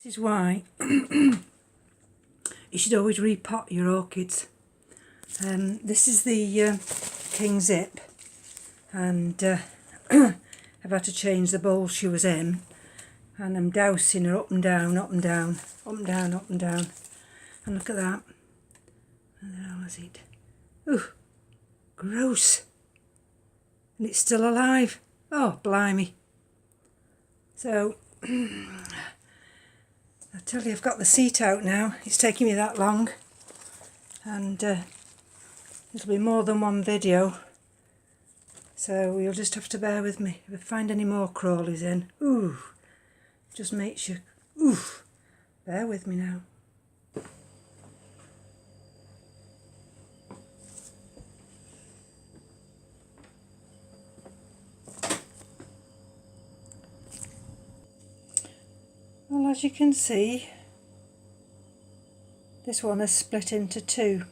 This is why you should always repot your orchids. This is the King Zip, and I've had to change the bowl she was in, and I'm dousing her up and down, up and down, up and down, up and down. And look at that. And then I'll eat. Ooh, gross. And it's still alive. Oh, blimey. So, I tell you, I've got the seat out now. It's taking me that long. And it'll be more than one video. So you'll just have to bear with me. If I find any more crawlies in, ooh, just makes you, ooh, bear with me now. Well, as you can see, this one has split into two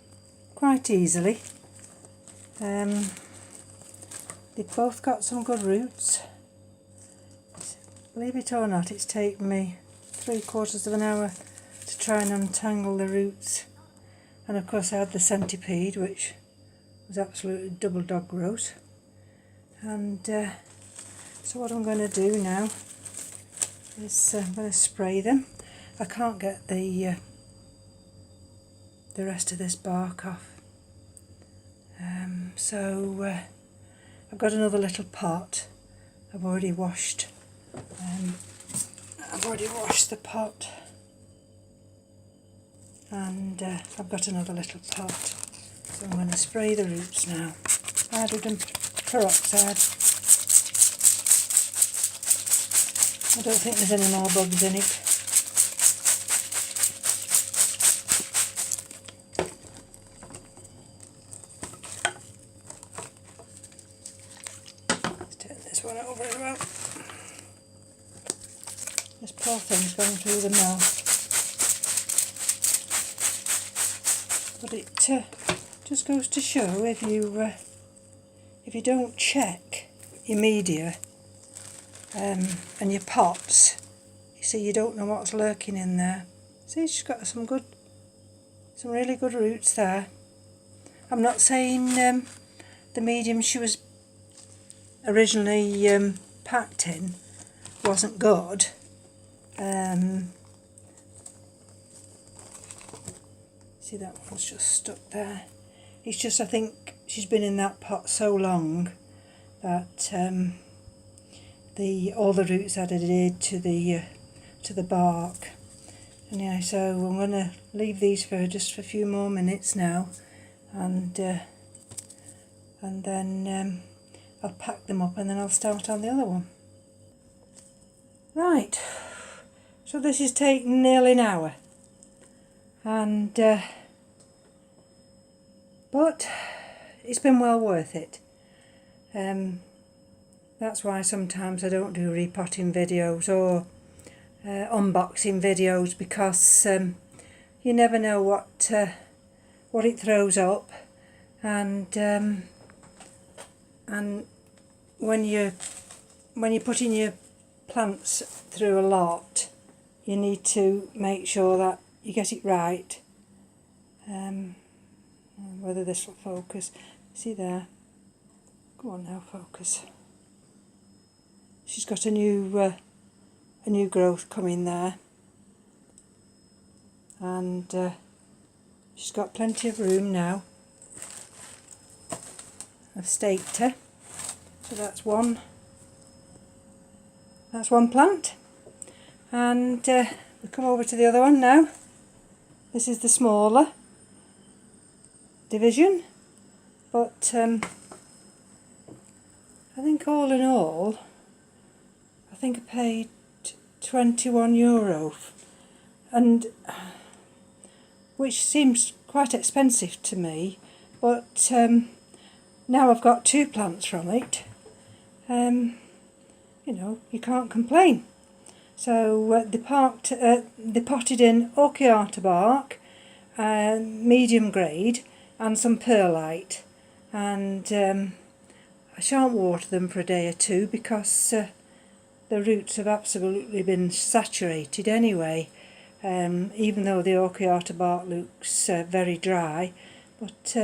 quite easily. They've both got some good roots. Believe it or not, it's taken me 3/4 of an hour to try and untangle the roots. And of course I had the centipede, which was absolutely double dog gross. And so what I'm going to do now is I'm going to spray them. I can't get the rest of this bark off. So I've got another little pot. I've already washed. The pot, and I've got another little pot. So I'm going to spray the roots now. Hydrogen peroxide. I don't think there's any more bugs in it. Let's turn this one over as well. This poor thing's going through the mouth. But it just goes to show, if you don't check your media and your pots, you see, you don't know what's lurking in there. See, she's got some really good roots there. I'm not saying the medium she was originally packed in wasn't good. See, that one's just stuck there. It's just, I think she's been in that pot so long that all the roots added to the bark. And yeah, so I'm going to leave these for just for a few more minutes now, and then I'll pack them up and then I'll start on the other one. Right. So this has taken nearly an hour, and but it's been well worth it. That's why sometimes I don't do repotting videos or unboxing videos, because you never know what it throws up, and when you're putting your plants through a lot, you need to make sure that you get it right. Whether this will focus. See there? Go on now, focus. She's got a new growth coming there, and she's got plenty of room now. I've staked her, so that's one plant. And we come over to the other one now. This is the smaller division, but I think all in all, I think I paid €21, and which seems quite expensive to me, but now I've got 2 plants from it. You know, you can't complain. So they potted in Orchiata bark, medium grade, and some perlite, and I shan't water them for a day or two because the roots have absolutely been saturated anyway. even though the Orchiata bark looks very dry, but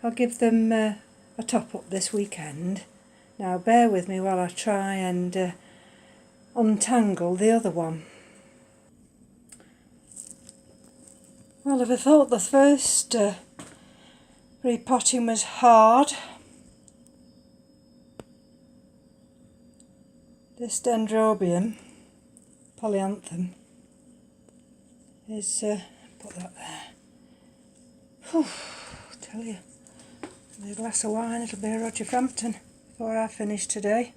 I'll give them a top up this weekend. Now bear with me while I try and untangle the other one. Well, if I thought the first repotting was hard, this Dendrobium polyanthum is, put that there. Whew, tell you, with a glass of wine it'll be a Roger Frampton before I finish today.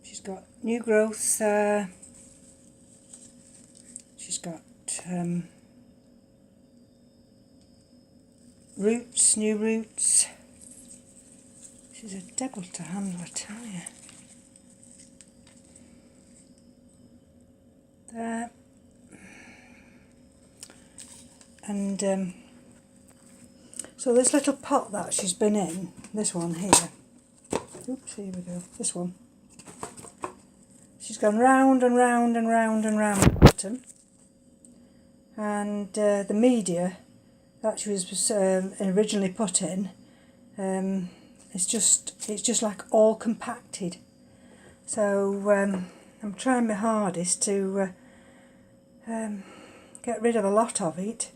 She's got new growth there. She's got roots, new roots. She's a devil to handle, I tell you. There. And so this little pot that she's been in, this one here, oops, here we go, this one, she's gone round and round and round and round the bottom, and the media that she was originally put in, it's just like all compacted. So I'm trying my hardest to get rid of a lot of it,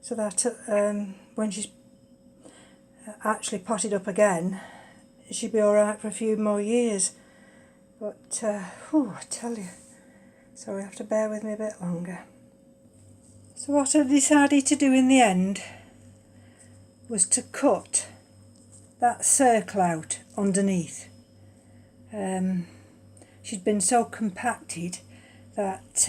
so that when she's actually potted up again, she'll be alright for a few more years. But I tell you, so we have to bear with me a bit longer. So what I decided to do in the end was to cut that circle out underneath. She'd been so compacted that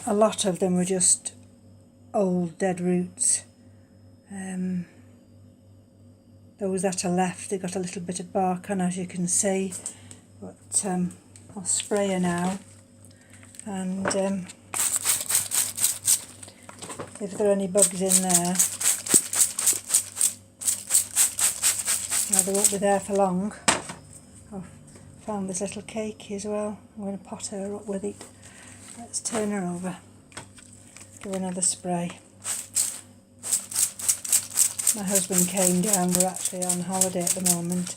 a lot of them were just old dead roots. Those that are left, they got a little bit of bark on, as you can see, but I'll spray her now, and if there are any bugs in there, well, they won't be there for long. I've found this little cake as well. I'm going to pot her up with it. Let's turn her over, give her another spray. My husband came down, we're actually on holiday at the moment,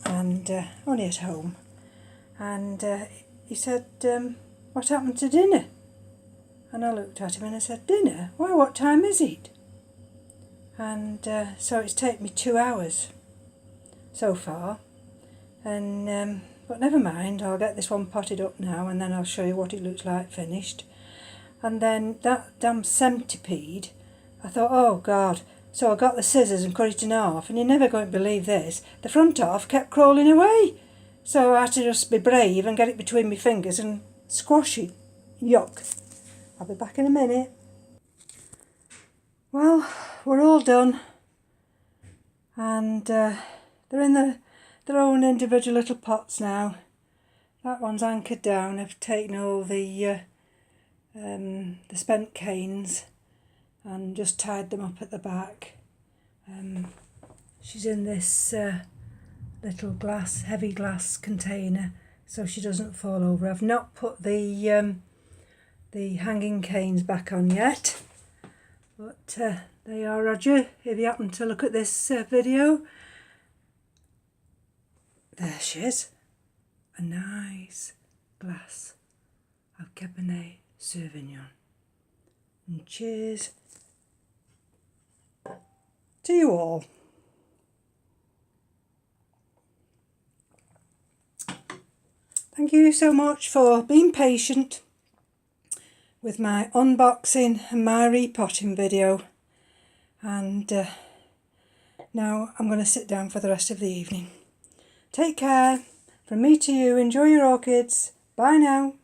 and only at home, and he said, what happened to dinner? And I looked at him and I said, dinner? Why, what time is it? And so it's taken me 2 hours so far, and but never mind, I'll get this one potted up now, and then I'll show you what it looks like finished. And then that damn centipede, I thought, oh God. So I got the scissors and cut it in half, and you're never going to believe this, the front half kept crawling away. So I had to just be brave and get it between my fingers and squash it. Yuck. I'll be back in a minute. Well, we're all done, and they're in their own individual little pots now. That one's anchored down. I've taken all the spent canes and just tied them up at the back. She's in this little heavy glass container, so she doesn't fall over. I've not put the hanging canes back on yet, but there you are, Roger, if you happen to look at this video. There she is, a nice glass of Cabernet Sauvignon. And cheers to you all. Thank you so much for being patient with my unboxing and my repotting video, and now I'm going to sit down for the rest of the evening. Take care. From me to you, enjoy your orchids. Bye now.